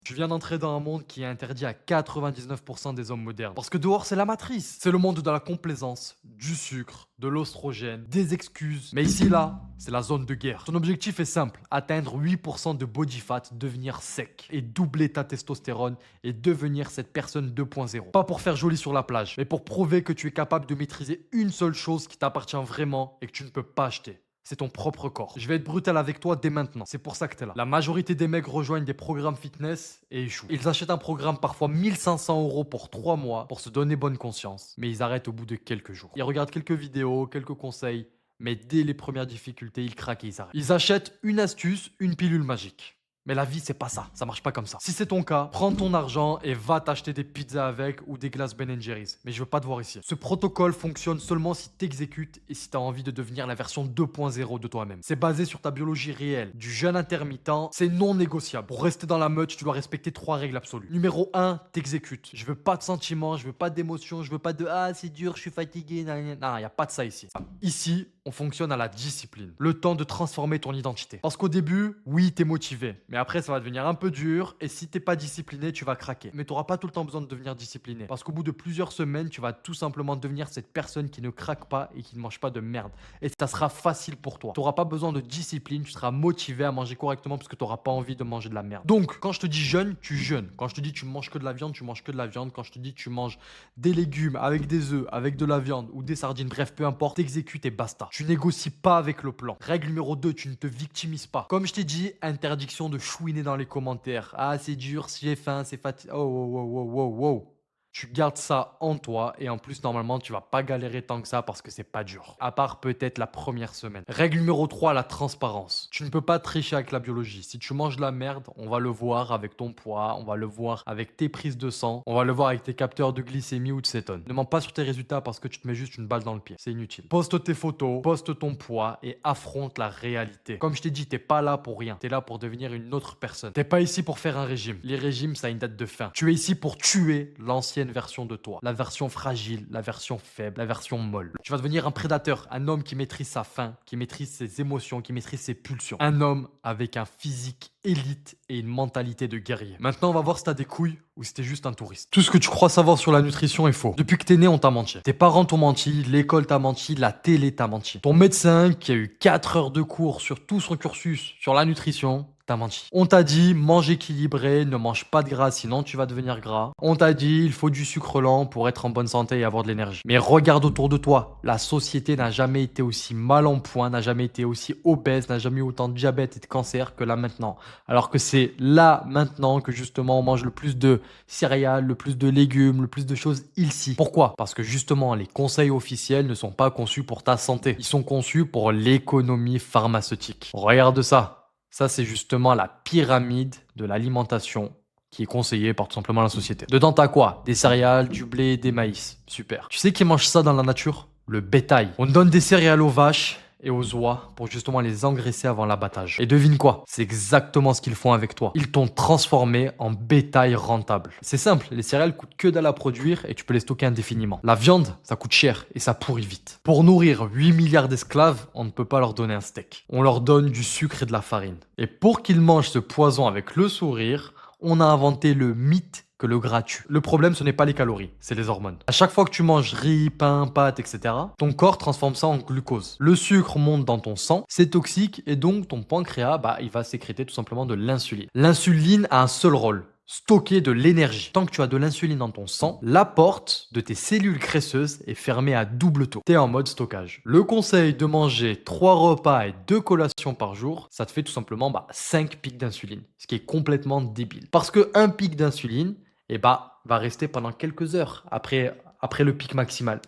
Tu viens d'entrer dans un monde qui est interdit à 99% des hommes modernes. Parce que dehors, c'est la matrice. C'est le monde de la complaisance, du sucre, de l'ostrogène, des excuses. Mais ici, là, c'est la zone de guerre. Ton objectif est simple, atteindre 8% de body fat, devenir sec et doubler ta testostérone et devenir cette personne 2.0. Pas pour faire joli sur la plage, mais pour prouver que tu es capable de maîtriser une seule chose qui t'appartient vraiment et que tu ne peux pas acheter. C'est ton propre corps. Je vais être brutal avec toi dès maintenant. C'est pour ça que t'es là. La majorité des mecs rejoignent des programmes fitness et échouent. Ils achètent un programme parfois 1500 € pour 3 mois pour se donner bonne conscience. Mais ils arrêtent au bout de quelques jours. Ils regardent quelques vidéos, quelques conseils. Mais dès les premières difficultés, ils craquent et ils arrêtent. Ils achètent une astuce, une pilule magique. Mais la vie, c'est pas ça. Ça marche pas comme ça. Si c'est ton cas, prends ton argent et va t'acheter des pizzas avec ou des glaces Ben Jerry's. Mais je veux pas te voir ici. Ce protocole fonctionne seulement si t'exécutes et si t'as envie de devenir la version 2.0 de toi-même. C'est basé sur ta biologie réelle. Du jeûne intermittent, c'est non négociable. Pour rester dans la meute, tu dois respecter 3 règles absolues. Numéro 1, t'exécutes. Je veux pas de sentiments, je veux pas d'émotions, je veux pas de ah c'est dur, je suis fatigué. Non, y a pas de ça ici. Ici, on fonctionne à la discipline. Le temps de transformer ton identité. Parce qu'au début, oui, t'es motivé. Mais après, ça va devenir un peu dur. Et si t'es pas discipliné, tu vas craquer. Mais t'auras pas tout le temps besoin de devenir discipliné. Parce qu'au bout de plusieurs semaines, tu vas tout simplement devenir cette personne qui ne craque pas et qui ne mange pas de merde. Et ça sera facile pour toi. T'auras pas besoin de discipline. Tu seras motivé à manger correctement parce que t'auras pas envie de manger de la merde. Donc, quand je te dis jeûne, tu jeûnes. Quand je te dis tu manges que de la viande, tu manges que de la viande. Quand je te dis tu manges des légumes avec des œufs, avec de la viande ou des sardines, bref, peu importe, t'exécutes et basta. Tu négocies pas avec le plan. Règle numéro 2, tu ne te victimises pas. Comme je t'ai dit, interdiction de chouiner dans les commentaires. Ah, c'est dur, j'ai faim, c'est fatigué. Oh, oh, oh, oh, oh, oh. Tu gardes ça en toi et en plus, normalement, tu vas pas galérer tant que ça parce que c'est pas dur. À part peut-être la première semaine. Règle numéro 3, la transparence. Tu ne peux pas tricher avec la biologie. Si tu manges de la merde, on va le voir avec ton poids, on va le voir avec tes prises de sang, on va le voir avec tes capteurs de glycémie ou de cétone. Ne mens pas sur tes résultats parce que tu te mets juste une balle dans le pied. C'est inutile. Poste tes photos, poste ton poids et affronte la réalité. Comme je t'ai dit, t'es pas là pour rien. T'es là pour devenir une autre personne. T'es pas ici pour faire un régime. Les régimes, ça a une date de fin. Tu es ici pour tuer l'ancienne version de toi. La version fragile, la version faible, la version molle. Tu vas devenir un prédateur, un homme qui maîtrise sa faim, qui maîtrise ses émotions, qui maîtrise ses pulsions. Un homme avec un physique élite et une mentalité de guerrier. Maintenant, on va voir si t'as des couilles ou si t'es juste un touriste. Tout ce que tu crois savoir sur la nutrition est faux. Depuis que t'es né, on t'a menti. Tes parents t'ont menti, l'école t'a menti, la télé t'a menti. Ton médecin, qui a eu 4 heures de cours sur tout son cursus sur la nutrition, t'as menti. On t'a dit, mange équilibré, ne mange pas de gras, sinon tu vas devenir gras. On t'a dit, il faut du sucre lent pour être en bonne santé et avoir de l'énergie. Mais regarde autour de toi. La société n'a jamais été aussi mal en point, n'a jamais été aussi obèse, n'a jamais eu autant de diabète et de cancer que là maintenant. Alors que c'est là maintenant que justement on mange le plus de céréales, le plus de légumes, le plus de choses ici. Pourquoi? Parce que justement les conseils officiels ne sont pas conçus pour ta santé. Ils sont conçus pour l'économie pharmaceutique. Regarde ça. Ça, c'est justement la pyramide de l'alimentation qui est conseillée par tout simplement la société. Dedans, t'as quoi? Des céréales, du blé, des maïs. Super. Tu sais qui mange ça dans la nature? Le bétail. On donne des céréales aux vaches et aux oies pour justement les engraisser avant l'abattage. Et devine quoi? C'est exactement ce qu'ils font avec toi. Ils t'ont transformé en bétail rentable. C'est simple, les céréales coûtent que dalle à produire et tu peux les stocker indéfiniment. La viande, ça coûte cher et ça pourrit vite. Pour nourrir 8 milliards d'esclaves, on ne peut pas leur donner un steak. On leur donne du sucre et de la farine. Et pour qu'ils mangent ce poison avec le sourire, on a inventé le mythe que le gras tue. Le problème, ce n'est pas les calories, c'est les hormones. À chaque fois que tu manges riz, pain, pâtes, etc., ton corps transforme ça en glucose. Le sucre monte dans ton sang, c'est toxique et donc ton pancréas, il va sécréter tout simplement de l'insuline. L'insuline a un seul rôle. Stocker de l'énergie. Tant que tu as de l'insuline dans ton sang, la porte de tes cellules graisseuses est fermée à double tour. Tu es en mode stockage. Le conseil de manger 3 repas et 2 collations par jour, ça te fait tout simplement 5 pics d'insuline. Ce qui est complètement débile. Parce que un pic d'insuline, va rester pendant quelques heures après le pic maximal.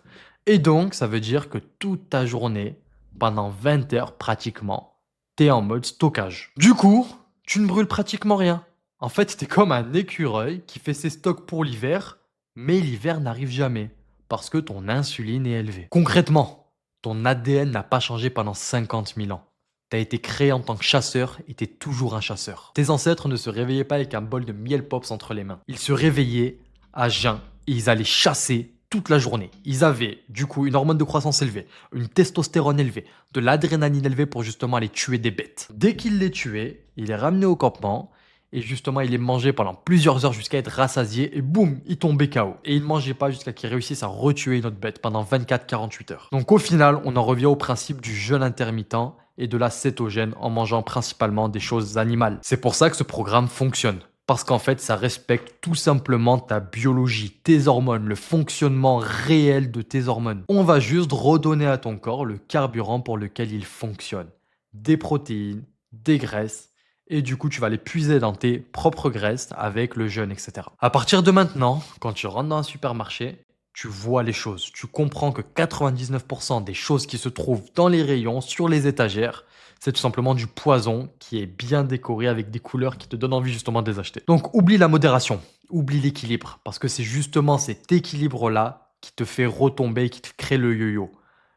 Et donc, ça veut dire que toute ta journée, pendant 20 heures pratiquement, tu es en mode stockage. Du coup, tu ne brûles pratiquement rien. En fait, t'es comme un écureuil qui fait ses stocks pour l'hiver, mais l'hiver n'arrive jamais parce que ton insuline est élevée. Concrètement, ton ADN n'a pas changé pendant 50 000 ans. T'as été créé en tant que chasseur et t'es toujours un chasseur. Tes ancêtres ne se réveillaient pas avec un bol de miel pops entre les mains. Ils se réveillaient à jeun et ils allaient chasser toute la journée. Ils avaient du coup une hormone de croissance élevée, une testostérone élevée, de l'adrénaline élevée pour justement aller tuer des bêtes. Dès qu'ils les tuaient, ils les ramenaient au campement et justement il les mangeait pendant plusieurs heures jusqu'à être rassasié et boum, il tombait KO. Et il ne mangeait pas jusqu'à qu'il réussisse à retuer une autre bête pendant 24-48 heures. Donc au final, on en revient au principe du jeûne intermittent et de la cétogène en mangeant principalement des choses animales. C'est pour ça que ce programme fonctionne. Parce qu'en fait, ça respecte tout simplement ta biologie, tes hormones, le fonctionnement réel de tes hormones. On va juste redonner à ton corps le carburant pour lequel il fonctionne. Des protéines, des graisses, et du coup, tu vas les puiser dans tes propres graisses avec le jeûne, etc. À partir de maintenant, quand tu rentres dans un supermarché, tu vois les choses. Tu comprends que 99% des choses qui se trouvent dans les rayons, sur les étagères, c'est tout simplement du poison qui est bien décoré avec des couleurs qui te donnent envie justement de les acheter. Donc oublie la modération, oublie l'équilibre, parce que c'est justement cet équilibre-là qui te fait retomber, qui te crée le yo-yo.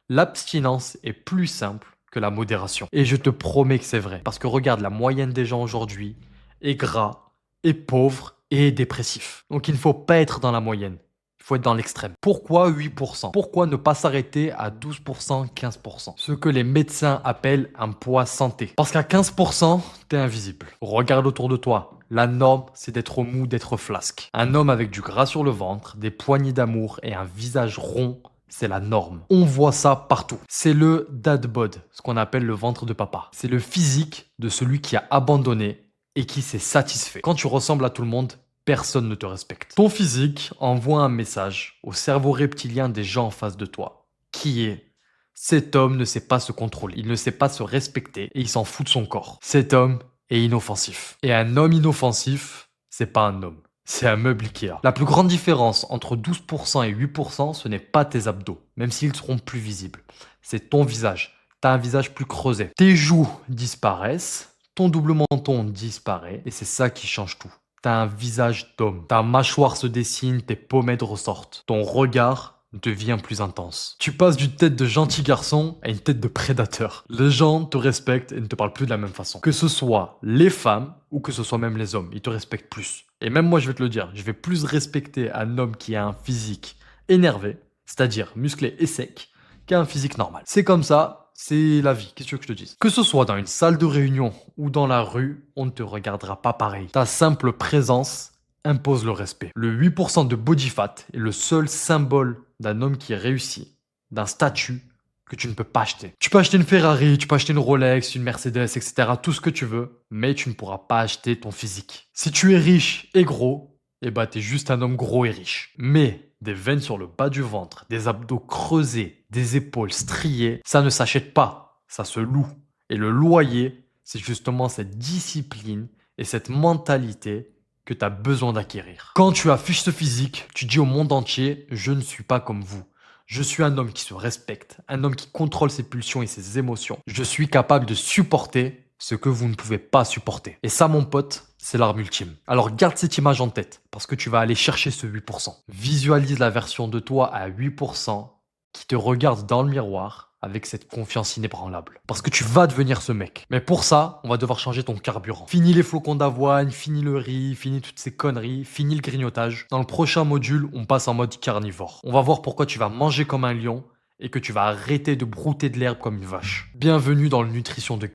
L'abstinence est plus simple que la modération. Et je te promets que c'est vrai, parce que regarde, la moyenne des gens aujourd'hui est gras, est pauvre et est dépressif. Donc il ne faut pas être dans la moyenne. Il faut être dans l'extrême. Pourquoi 8%? Pourquoi ne pas s'arrêter à 12%, 15%? Ce que les médecins appellent un poids santé. Parce qu'à 15%, t'es invisible. Regarde autour de toi. La norme, c'est d'être mou, d'être flasque. Un homme avec du gras sur le ventre, des poignées d'amour et un visage rond, c'est la norme. On voit ça partout. C'est le dad bod, ce qu'on appelle le ventre de papa. C'est le physique de celui qui a abandonné et qui s'est satisfait. Quand tu ressembles à tout le monde, personne ne te respecte. Ton physique envoie un message au cerveau reptilien des gens en face de toi, qui est: cet homme ne sait pas se contrôler, il ne sait pas se respecter et il s'en fout de son corps. Cet homme est inoffensif. Et un homme inoffensif, c'est pas un homme, c'est un meuble Ikea. La plus grande différence entre 12% et 8%, ce n'est pas tes abdos, même s'ils seront plus visibles. C'est ton visage. T'as un visage plus creusé. Tes joues disparaissent, ton double menton disparaît et c'est ça qui change tout. T'as un visage d'homme. Ta mâchoire se dessine, tes pommettes ressortent. Ton regard devient plus intense. Tu passes d'une tête de gentil garçon à une tête de prédateur. Les gens te respectent et ne te parlent plus de la même façon. Que ce soit les femmes ou que ce soit même les hommes, ils te respectent plus. Et même moi, je vais te le dire, je vais plus respecter un homme qui a un physique énervé, c'est-à-dire musclé et sec, qu'un physique normal. C'est comme ça. C'est la vie, qu'est-ce que tu veux que je te dise? Que ce soit dans une salle de réunion ou dans la rue, on ne te regardera pas pareil. Ta simple présence impose le respect. Le 8% de body fat est le seul symbole d'un homme qui est réussi, d'un statut que tu ne peux pas acheter. Tu peux acheter une Ferrari, tu peux acheter une Rolex, une Mercedes, etc. Tout ce que tu veux, mais tu ne pourras pas acheter ton physique. Si tu es riche et gros, eh ben t'es juste un homme gros et riche. Mais des veines sur le bas du ventre, des abdos creusés, des épaules striées, ça ne s'achète pas, ça se loue. Et le loyer, c'est justement cette discipline et cette mentalité que tu as besoin d'acquérir. Quand tu affiches ce physique, tu dis au monde entier: je ne suis pas comme vous. Je suis un homme qui se respecte, un homme qui contrôle ses pulsions et ses émotions. Je suis capable de supporter ce que vous ne pouvez pas supporter. Et ça, mon pote, c'est l'arme ultime. Alors garde cette image en tête, parce que tu vas aller chercher ce 8%. Visualise la version de toi à 8% qui te regarde dans le miroir avec cette confiance inébranlable. Parce que tu vas devenir ce mec. Mais pour ça, on va devoir changer ton carburant. Fini les flocons d'avoine, fini le riz, fini toutes ces conneries, fini le grignotage. Dans le prochain module, on passe en mode carnivore. On va voir pourquoi tu vas manger comme un lion et que tu vas arrêter de brouter de l'herbe comme une vache. Bienvenue dans le Nutrition de